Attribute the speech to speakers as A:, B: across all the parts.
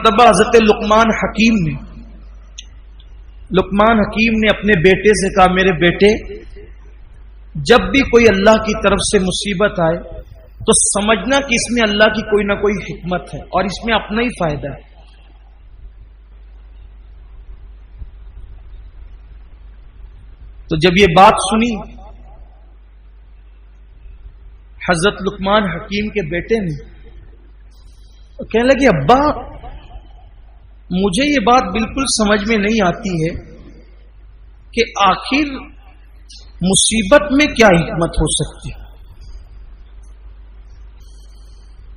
A: مرتبہ حضرت لقمان حکیم نے اپنے بیٹے سے کہا میرے بیٹے جب بھی کوئی اللہ کی طرف سے مصیبت آئے تو سمجھنا کہ اس میں اللہ کی کوئی نہ کوئی حکمت ہے اور اس میں اپنا ہی فائدہ ہے. تو جب یہ بات سنی حضرت لقمان حکیم کے بیٹے نے کہنے لگے ابا مجھے یہ بات بالکل سمجھ میں نہیں آتی ہے کہ آخر مصیبت میں کیا حکمت ہو سکتی ہے.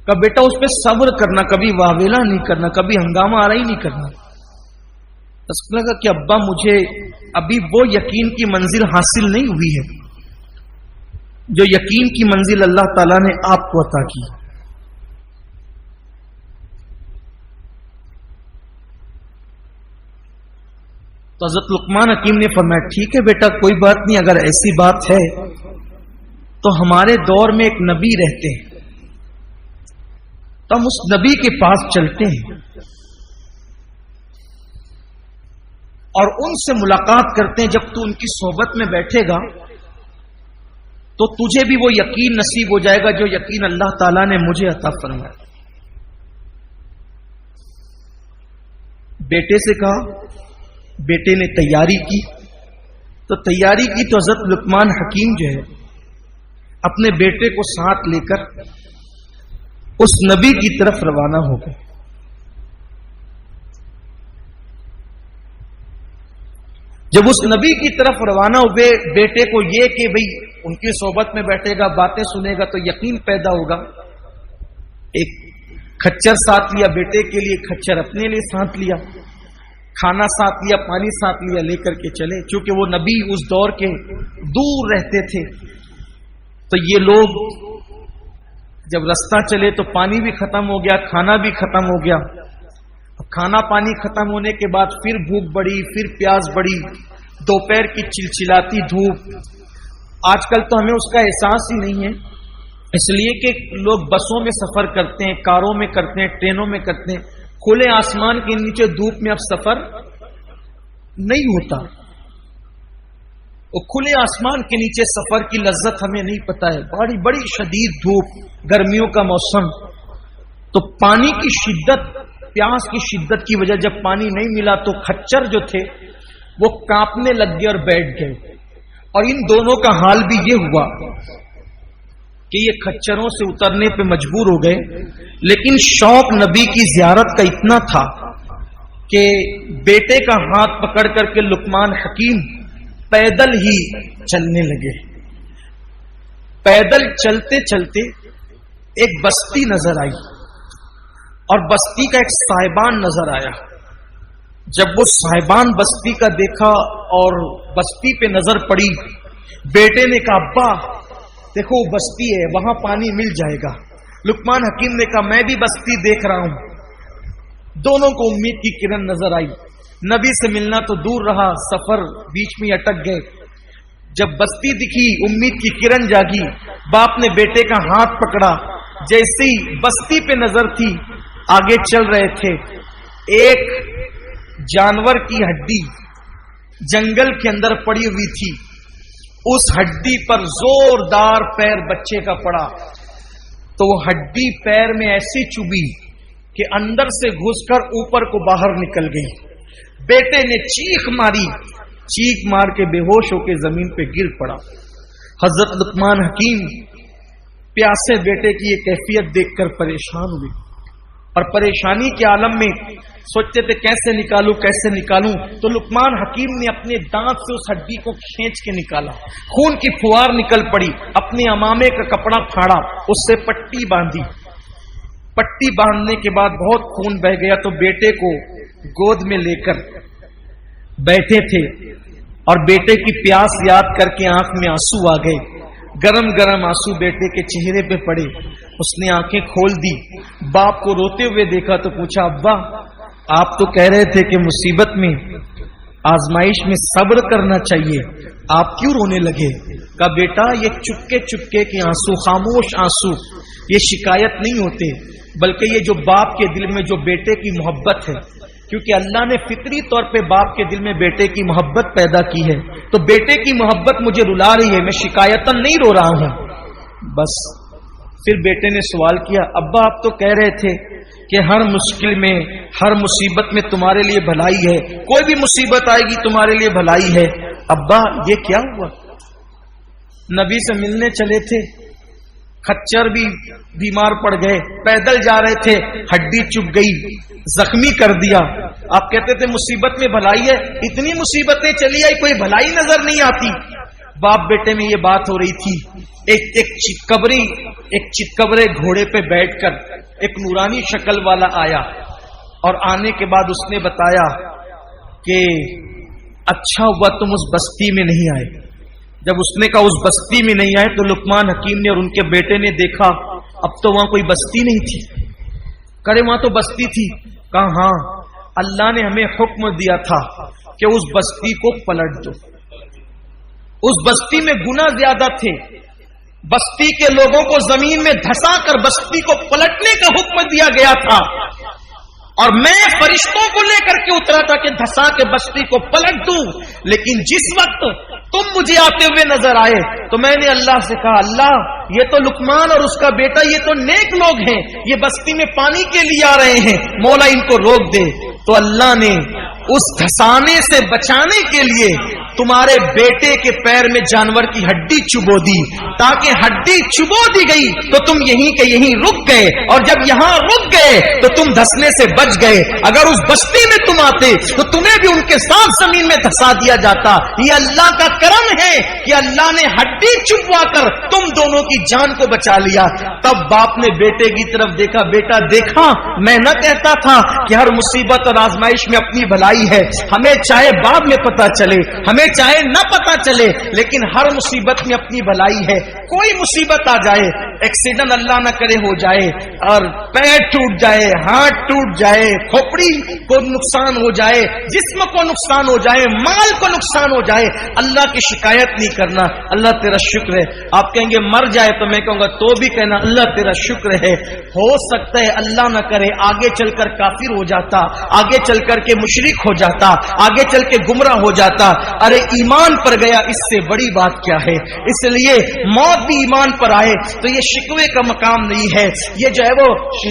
A: کہ بیٹا اس پہ صبر کرنا، کبھی واویلا نہیں کرنا، کبھی ہنگامہ آرا ہی نہیں کرنا. اس نے کہا کہ ابا مجھے ابھی وہ یقین کی منزل حاصل نہیں ہوئی ہے جو یقین کی منزل اللہ تعالیٰ نے آپ کو عطا کی. تو حضرت لقمان حکیم نے فرمایا ٹھیک ہے بیٹا کوئی بات نہیں، اگر ایسی بات ہے تو ہمارے دور میں ایک نبی رہتے ہیں تو ہم اس نبی کے پاس چلتے ہیں اور ان سے ملاقات کرتے ہیں. جب تو ان کی صحبت میں بیٹھے گا تو تجھے بھی وہ یقین نصیب ہو جائے گا جو یقین اللہ تعالیٰ نے مجھے عطا فرمایا. بیٹے سے کہا، بیٹے نے تیاری کی. تو حضرت لقمان حکیم جو ہے اپنے بیٹے کو ساتھ لے کر اس نبی کی طرف روانہ ہو گئے. جب اس نبی کی طرف روانہ ہوئے بیٹے کو یہ کہ بھئی ان کی صحبت میں بیٹھے گا، باتیں سنے گا تو یقین پیدا ہوگا. ایک کھچر ساتھ لیا بیٹے کے لیے، کھچر اپنے لیے ساتھ لیا، کھانا ساتھ لیا، پانی ساتھ لیا، لے کر کے چلے. چونکہ وہ نبی اس دور کے دور رہتے تھے تو یہ لوگ جب رستہ چلے تو پانی بھی ختم ہو گیا، کھانا بھی ختم ہو گیا. کھانا پانی ختم ہونے کے بعد پھر بھوک بڑھی، پھر پیاس بڑھی، دوپہر کی چلچلاتی دھوپ. آج کل تو ہمیں اس کا احساس ہی نہیں ہے، اس لیے کہ لوگ بسوں میں سفر کرتے ہیں، کاروں میں کرتے ہیں، ٹرینوں میں کرتے ہیں. کھلے آسمان کے نیچے دھوپ میں اب سفر نہیں ہوتا. وہ کھلے آسمان کے نیچے سفر کی لذت ہمیں نہیں پتا ہے. بڑی بڑی شدید دھوپ، گرمیوں کا موسم، تو پانی کی شدت، پیاس کی شدت کی وجہ جب پانی نہیں ملا تو کھچر جو تھے وہ کانپنے لگ گئے اور بیٹھ گئے. اور ان دونوں کا حال بھی یہ ہوا کہ یہ کھچروں سے اترنے پہ مجبور ہو گئے. لیکن شوق نبی کی زیارت کا اتنا تھا کہ بیٹے کا ہاتھ پکڑ کر کے لقمان حکیم پیدل ہی چلنے لگے. پیدل چلتے چلتے ایک بستی نظر آئی اور بستی کا ایک صاحبان نظر آیا. جب وہ صاحبان بستی کا دیکھا اور بستی پہ نظر پڑی، بیٹے نے کہا ابا دیکھو بستی ہے، وہاں پانی مل جائے گا. لقمان حکیم نے کہا میں بھی بستی دیکھ رہا ہوں. دونوں کو امید کی کرن نظر آئی. نبی سے ملنا تو دور رہا، سفر بیچ میں اٹک گئے. جب بستی دکھی امید کی کرن جاگی. باپ نے بیٹے کا ہاتھ پکڑا. جیسے ہی بستی پہ نظر تھی آگے چل رہے تھے، ایک جانور کی ہڈی جنگل کے اندر پڑی ہوئی تھی. اس ہڈی پر زوردار پیر بچے کا پڑا تو وہ ہڈی پیر میں ایسی چبھی کہ اندر سے گھس کر اوپر کو باہر نکل گئی. بیٹے نے چیخ ماری، چیخ مار کے بے ہوش ہو کے زمین پہ گر پڑا. حضرت لقمان حکیم پیاسے بیٹے کی یہ کیفیت دیکھ کر پریشان ہوئے اور پریشانی کے عالم میں سوچتے تھے کیسے نکالوں. تو لقمان حکیم نے اپنے دانت سے اس ہڈی کو کھینچ کے نکالا. خون کی فوار نکل پڑی. اپنے امامے کا کپڑا پھاڑا، اس سے پٹی باندھی. پٹی باندھنے کے بعد بہت خون بہ گیا تو بیٹے کو گود میں لے کر بیٹھے تھے اور بیٹے کی پیاس یاد کر کے آنکھ میں آنسو آ گئے. گرم گرم آنسو بیٹے کے چہرے پہ پڑے. اس نے آنکھیں کھول دی. باپ کو روتے ہوئے دیکھا تو پوچھا ابا آپ تو کہہ رہے تھے کہ مصیبت میں آزمائش میں صبر کرنا چاہیے، آپ کیوں رونے لگے؟ کہا بیٹا یہ چپکے چپکے کے آنسو، خاموش آنسو، یہ شکایت نہیں ہوتے، بلکہ یہ جو باپ کے دل میں جو بیٹے کی محبت ہے، کیونکہ اللہ نے فطری طور پہ باپ کے دل میں بیٹے کی محبت پیدا کی ہے، تو بیٹے کی محبت مجھے رلا رہی ہے، میں شکایتاً نہیں رو رہا ہوں۔ بس پھر بیٹے نے سوال کیا، ابا آپ تو کہہ رہے تھے کہ ہر مشکل میں، ہر مصیبت میں تمہارے لیے بھلائی ہے، کوئی بھی مصیبت آئے گی تمہارے لیے بھلائی ہے، ابا یہ کیا ہوا؟ نبی سے ملنے چلے تھے، خچر بھی بیمار پڑ گئے، پیدل جا رہے تھے، ہڈی چپ گئی، زخمی کر دیا، آپ کہتے تھے مصیبت میں بھلائی ہے، اتنی مصیبتیں چلی آئی کوئی بھلائی نظر نہیں آتی۔ باپ بیٹے میں یہ بات ہو رہی تھی، ایک چتکبرے گھوڑے پہ بیٹھ کر ایک نورانی شکل والا آیا، اور آنے کے بعد اس نے بتایا کہ اچھا ہوا تم اس بستی میں نہیں آئے۔ جب اس نے کہا اس بستی میں نہیں آئے تو لقمان حکیم نے اور ان کے بیٹے نے دیکھا اب تو وہاں کوئی بستی نہیں تھی۔ کرے وہاں تو بستی تھی؟ کہا ہاں، اللہ نے ہمیں حکم دیا تھا کہ اس بستی کو پلٹ دو۔ اس بستی میں گناہ زیادہ تھے، بستی کے لوگوں کو زمین میں دھسا کر بستی کو پلٹنے کا حکم دیا گیا تھا، اور میں فرشتوں کو لے کر کے اترا تھا کہ دھسا کے بستی کو پلٹ دوں، لیکن جس وقت تم مجھے آتے ہوئے نظر آئے تو میں نے اللہ سے کہا اللہ یہ تو لقمان اور اس کا بیٹا یہ تو نیک لوگ ہیں، یہ بستی میں پانی کے لیے آ رہے ہیں، مولا ان کو روک دے۔ تو اللہ نے اس دھسانے سے بچانے کے لیے تمہارے بیٹے کے پیر میں جانور کی ہڈی چبو دی، تاکہ ہڈی چبو دی گئی تو تم یہیں کے یہیں رک گئے، اور جب یہاں رک گئے تو تم دھسنے سے بچ گئے۔ اگر اس بستی میں تم آتے تو تمہیں بھی ان کے ساتھ زمین میں دھسا دیا جاتا۔ یہ اللہ کا کرم ہے کہ اللہ نے ہڈی چبوا کر تم دونوں کی جان کو بچا لیا۔ تب باپ نے بیٹے کی طرف دیکھا، بیٹا دیکھا میں نہ کہتا تھا کہ ہر مصیبت اور آزمائش میں اپنی بھلائی ہے، ہمیں چاہے بعد میں پتا چلے، ہمیں چاہے نہ پتا چلے، لیکن ہر مصیبت میں اپنی بھلائی ہے۔ کوئی مصیبت آ جائے، ایکسیڈنٹ اللہ نہ کرے ہو جائے اور پیر ٹوٹ جائے، ہاتھ ٹوٹ جائے، کھوپڑی کو نقصان ہو جائے، جسم کو نقصان ہو جائے، مال کو نقصان ہو جائے، اللہ کی شکایت نہیں کرنا، اللہ تیرا شکر ہے۔ آپ کہیں گے مر جائے تو میں کہوں گا تو بھی کہنا اللہ تیرا شکر ہے۔ ہو سکتا ہے اللہ نہ کرے آگے چل کر کافر ہو جاتا، آگے چل کر کے مشرک ہو جاتا، آگے چل کے گمراہ ہو جاتا، ارے ایمان پر گیا اس سے بڑی بات کیا ہے۔ اس لیے موت بھی ایمان پر آئے تو یہ شکوے کا مقام نہیں ہے، یہ جو ہے وہ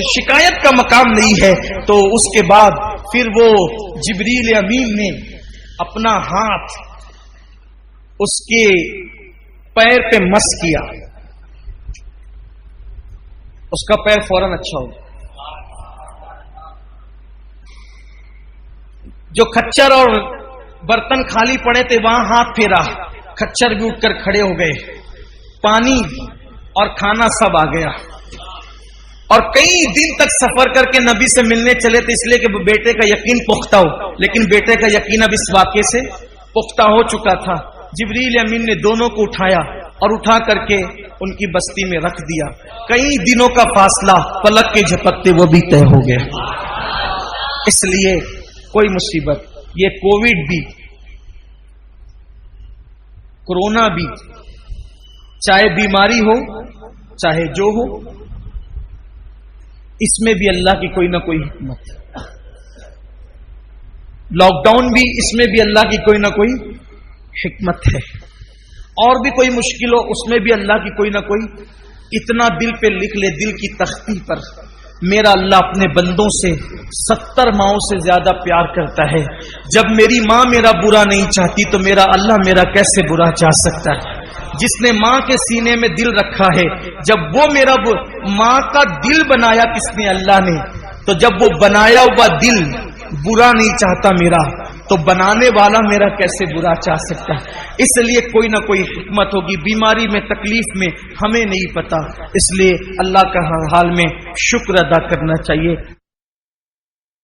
A: شکایت کا مقام نہیں ہے۔ تو اس کے بعد پھر وہ جبریل امین نے اپنا ہاتھ اس کے پیر پہ مس کیا، اس کا پیر فوراً اچھا ہو گیا۔ جو کھچر اور برتن خالی پڑے تھے وہاں ہاتھ پھیرا، کھچر بھی اٹھ کر کھڑے ہو گئے، پانی اور کھانا سب آ گیا، اور کئی دن تک سفر کر کے نبی سے ملنے چلے تھے اس لیے کہ بیٹے کا یقین پختہ ہو، لیکن بیٹے کا یقین اب اس واقعے سے پختہ ہو چکا تھا۔ جبریل امین نے دونوں کو اٹھایا اور اٹھا کر کے ان کی بستی میں رکھ دیا۔ کئی دنوں کا فاصلہ پلک کے جھپکتے وہ بھی طے ہو گیا۔ اس لیے کوئی مصیبت، یہ کووڈ بھی، کورونا بھی، چاہے بیماری ہو چاہے جو ہو، اس میں بھی اللہ کی کوئی نہ کوئی حکمت، لاک ڈاؤن بھی اس میں بھی اللہ کی کوئی نہ کوئی حکمت ہے، اور بھی کوئی مشکل ہو اس میں بھی اللہ کی کوئی نہ کوئی۔ اتنا دل پہ لکھ لے، دل کی تختی پر، میرا اللہ اپنے بندوں سے 70 ماؤں سے زیادہ پیار کرتا ہے۔ جب میری ماں میرا برا نہیں چاہتی تو میرا اللہ میرا کیسے برا چاہ سکتا ہے؟ جس نے ماں کے سینے میں دل رکھا ہے، جب وہ میرا ماں کا دل بنایا کس نے؟ اللہ نے۔ تو جب وہ بنایا ہوا دل برا نہیں چاہتا میرا، تو بنانے والا میرا کیسے برا چاہ سکتا ہے؟ اس لیے کوئی نہ کوئی حکمت ہوگی، بیماری میں، تکلیف میں، ہمیں نہیں پتا، اس لیے اللہ کا ہر حال میں شکر ادا کرنا چاہیے۔